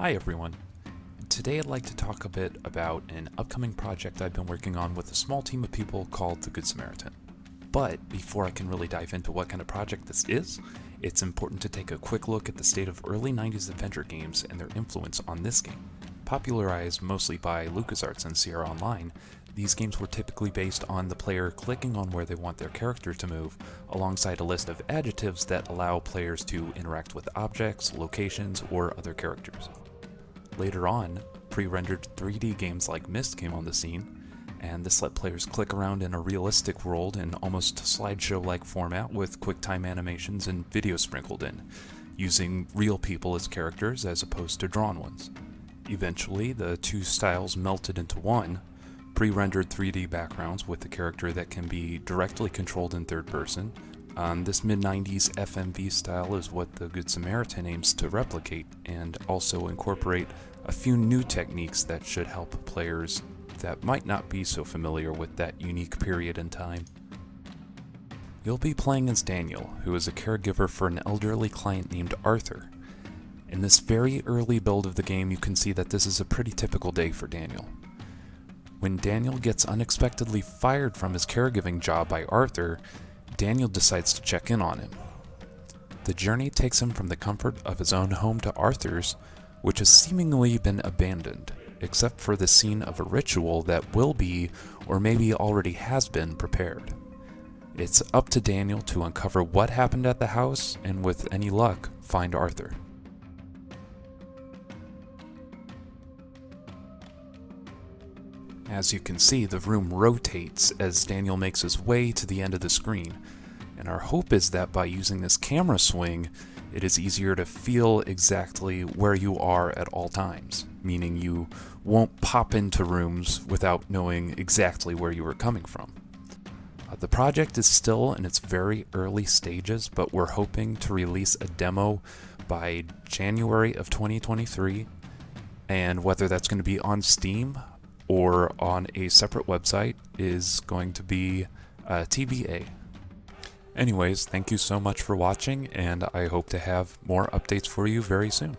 Hi everyone. Today I'd like to talk a bit about an upcoming project I've been working on with a small team of people called the Good Samaritan. But before I can really dive into what kind of project this is, it's important to take a quick look at the state of early 90s adventure games and their influence on this game. Popularized mostly by LucasArts and Sierra Online, these games were typically based on the player clicking on where they want their character to move, alongside a list of adjectives that allow players to interact with objects, locations, or other characters. Later on, pre-rendered 3D games like Myst came on the scene, and this let players click around in a realistic world in almost slideshow-like format with QuickTime animations and video sprinkled in, using real people as characters as opposed to drawn ones. Eventually, the two styles melted into one, pre-rendered 3D backgrounds with a character that can be directly controlled in third person. This mid-90s FMV style is what the Good Samaritan aims to replicate, and also incorporate a few new techniques that should help players that might not be so familiar with that unique period in time. You'll be playing as Daniel, who is a caregiver for an elderly client named Arthur. In this very early build of the game, you can see that this is a pretty typical day for Daniel. When Daniel gets unexpectedly fired from his caregiving job by Arthur, Daniel decides to check in on him. The journey takes him from the comfort of his own home to Arthur's, which has seemingly been abandoned, except for the scene of a ritual that will be, or maybe already has been, prepared. It's up to Daniel to uncover what happened at the house, and with any luck, find Arthur. As you can see, the room rotates as Daniel makes his way to the end of the screen, and our hope is that by using this camera swing, it is easier to feel exactly where you are at all times, meaning you won't pop into rooms without knowing exactly where you were coming from. The project is still in its very early stages, but we're hoping to release a demo by January of 2023, and whether that's going to be on Steam or on a separate website is going to be TBA. Anyways, thank you so much for watching, and I hope to have more updates for you very soon.